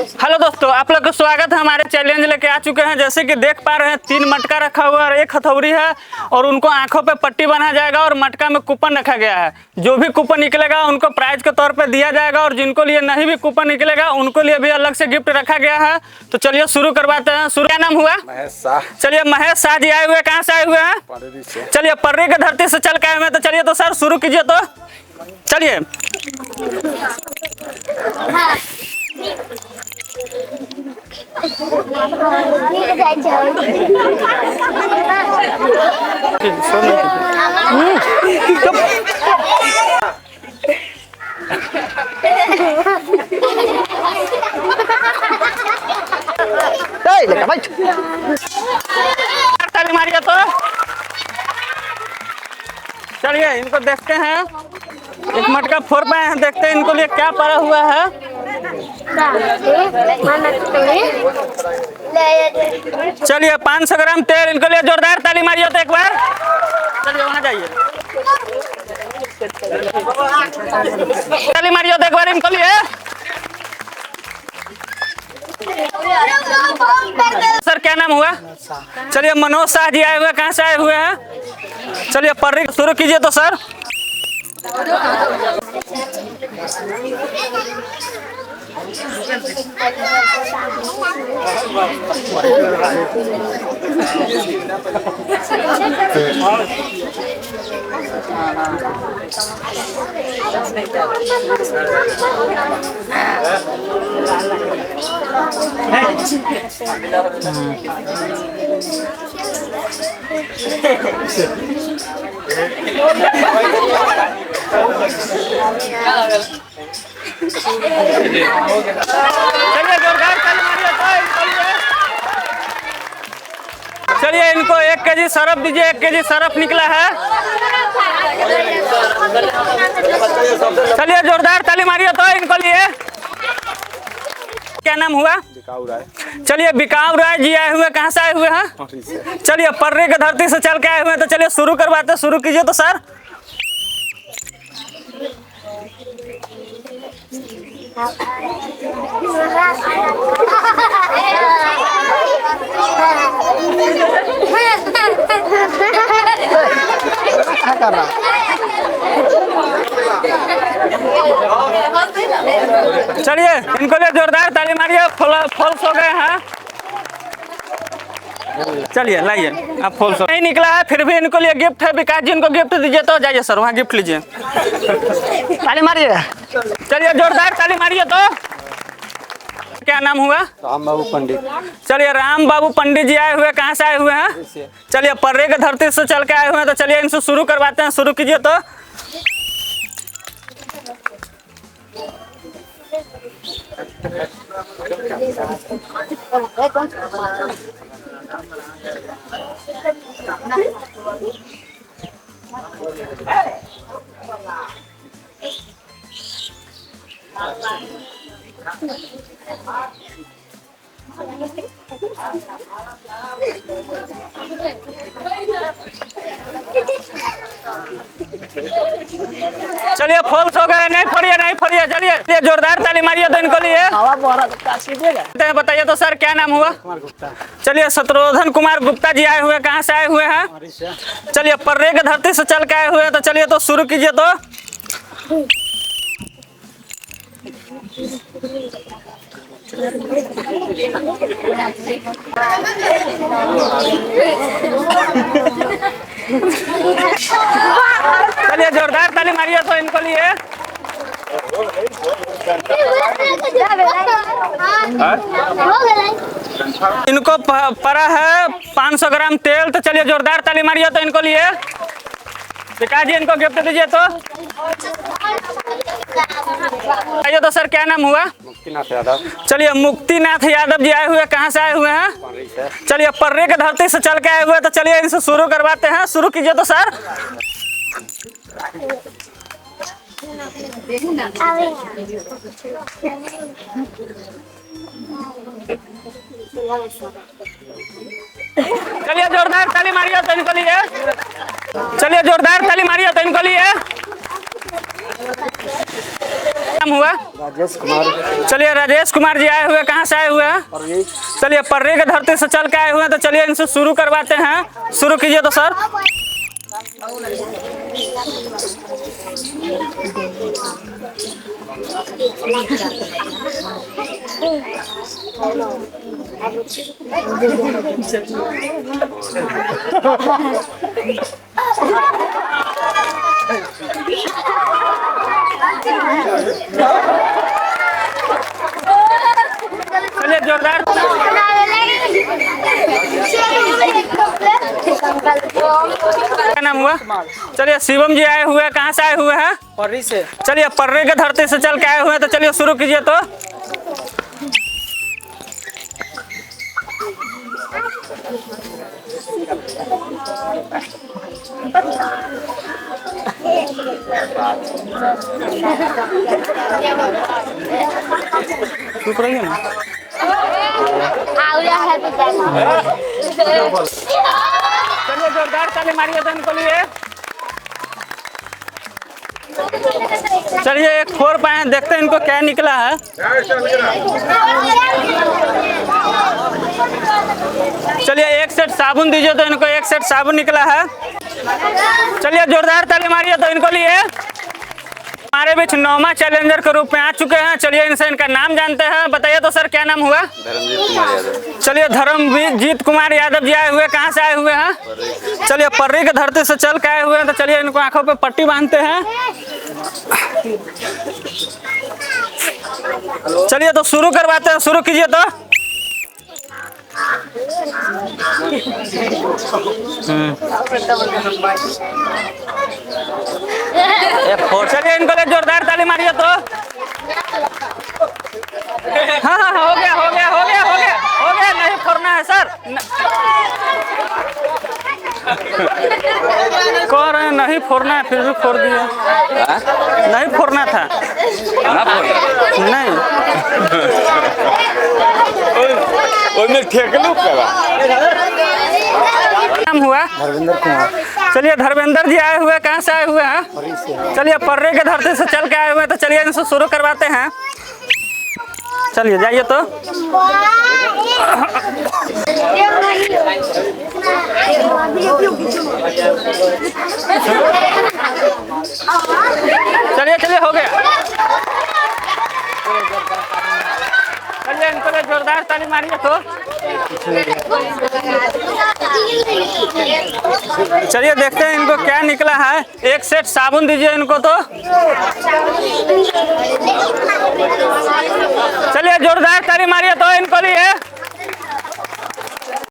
Hello दोस्तों, आप लोग का स्वागत है। हमारे चैलेंज लेके आ चुके हैं। जैसे कि देख पा रहे हैं 3 मटका रखा हुआ है और 1 हथौड़ी है और उनको आंखों पे पट्टी बना जाएगा और मटका में कूपन रखा गया है। जो भी कूपन निकलेगा उनको प्राइज के तौर पे दिया जाएगा और जिनको लिए नहीं भी कूपन निकलेगा उनको लिए भी अलग से गिफ्ट रखा गया है। तो चलिए शुरू करवाते हैं। शुरू क्या नाम हुआ? महेश शाह। चलिए महेश शाह जी आए हुए, कहाँ से आए हुए हैं? चलिए पर्री के धरती से चल के आए हुए हैं। तो चलिए तो सर शुरू कीजिए। तो चलिए ताली मारिए। तो चलिए इनको देखते हैं। एक मटका फोड़ पाए हैं, देखते हैं इनको लिए क्या पड़ा हुआ है। चलिए 500 ग्राम तेल इनको लिए जोरदार ताली मारिए। तो एक बार चलिए वहाँ जाइए, ताली मारिए। तो एक बार इनको लिए। सर क्या नाम हुआ? चलिए मनोज शाह जी आए हुए, कहाँ से आए हुए हैं? चलिए पर्री शुरू कीजिए। तो सर चलिए जोरदार ताली मारिए। चलिए इनको 1 केजी सरफ दीजिए। 1 केजी सरफ निकला है। चलिए जोरदार ताली मारिए। तो इनको लिए। क्या नाम हुआ? बिकाऊ राय। चलिए बिकाऊ राय जी आए हुए, कहाँ से आए हुए हैं? चलिए पर्री के धरती से चल के आए हुए हैं। तो चलिए शुरू करवाते हैं। शुरू कीजिए। तो सर चलिए इनको लिए जोरदार ताली मारिए। फॉल्स हो गए हैं। चलिए लाइए, अब फॉल्स नहीं निकला है, फिर भी इनको लिए गिफ्ट है। विकास जी इनको गिफ्ट दीजिए। तो जाइए सर वहाँ गिफ्ट लीजिए। ताली मारिए। चलिए जोरदार ताली मारिए। तो क्या नाम हुआ? राम बाबू पंडित। चलिए राम बाबू पंडित जी आए हुए, कहाँ से आए हुए हैं? चलिए पर्री के धरती से चल के आए हुए हैं। तो चलिए इनसे शुरू करवाते हैं। शुरू कीजिए। तो चलिए फॉल्स हो गए। नहीं फोड़िए। चलिए जोरदार ताली मारिए। तो इनको लिए। बताइए तो सर क्या नाम हुआ? चलिए शत्रुघ्न कुमार गुप्ता जी आए हुए, कहाँ से आए हुए हैं? चलिए पर्री के धरती से चल के आए हुए हैं। तो चलिए तो शुरू कीजिए। तो चलिए जोरदार ताली मारिए। तो इनको लिए। इनको पड़ा है 500 ग्राम तेल। तो चलिए जोरदार ताली मारिए। तो इनको लिए। विकास जी इनको गिफ्ट दीजिए। तो आइए। तो सर क्या नाम हुआ? मुक्तिनाथ यादव। चलिए मुक्तिनाथ यादव जी आए हुए, कहाँ से आए हुए हैं? चलिए पर्री के धरती से चल के आए हुए। तो चलिए इनसे शुरू करवाते हैं। शुरू कीजिए। तो सर चलिए जोरदार ताली मारिए तो इनको लिए। चलिए जोरदार ताली मारिए तो इनको लिए। नाम हुआ? राजेश कुमार। चलिए राजेश कुमार जी आए हुए कहाँ से आए हुए हैं? चलिए पर्री के धरती से चल के आए हुए हैं, तो चलिए इनसे शुरू करवाते हैं। शुरू कीजिए तो सर। चलिए जोरदार। क्या नाम हुआ? चलिए शिवम जी आए हुए हैं कहाँ से आए हुए हैं? पर्री से। चलिए पर्री के धरती से चल के आए हुए हैं, तो चलिए शुरू कीजिए तो। चुप रहिए ना। चलिए जोरदार ताली मारिए तो इनको लिए। चलिए एक 4 पाए, देखते हैं इनको क्या निकला है। चलिए एक सेट साबुन दीजिए तो इनको एक सेट साबुन निकला है। चलिए जोरदार ताली मारिए तो इनको लिए। हमारे बीच 9वां चैलेंजर के रूप में आ चुके हैं। चलिए इनसे इनका नाम जानते हैं। बताइए तो सर क्या नाम हुआ? धर्मजीत कुमार यादव। चलिए धर्मजीत कुमार यादव जी आए हुए कहाँ से आए हुए हैं? चलिए पर्री के धरती से चल के आए हुए हैं, तो चलिए इनको आंखों पे पट्टी बांधते हैं। चलिए तो शुरू करवाते हैं। शुरू कीजिए तो। चलिए इनको ले जोरदार ताली मारिए तो। हाँ हाँ हो गया हो गया हो गया हो गया हो गया। नहीं फोड़ना है सर। कह रहे हैं नहीं फोड़ना है, फिर भी फोड़ दिया। नहीं फोड़ना था। नहीं नाम हुआ? धर्मेंद्र कुमार। चलिए धर्मेंद्र जी आए हुए कहाँ से आए हुए हैं? पर्री से। चलिए पर्री के धरती से चल के आए हुए हैं, तो चलिए इनसे शुरू करवाते हैं। चलिए जाइए तो। चलिए चलिए हो गया। चलिए इनको ले जोरदार ताली मारिए तो। चलिए देखते हैं इनको क्या निकला है। एक सेट साबुन दीजिए इनको तो। चलिए जोरदार ताली मारिए तो इनको लिए।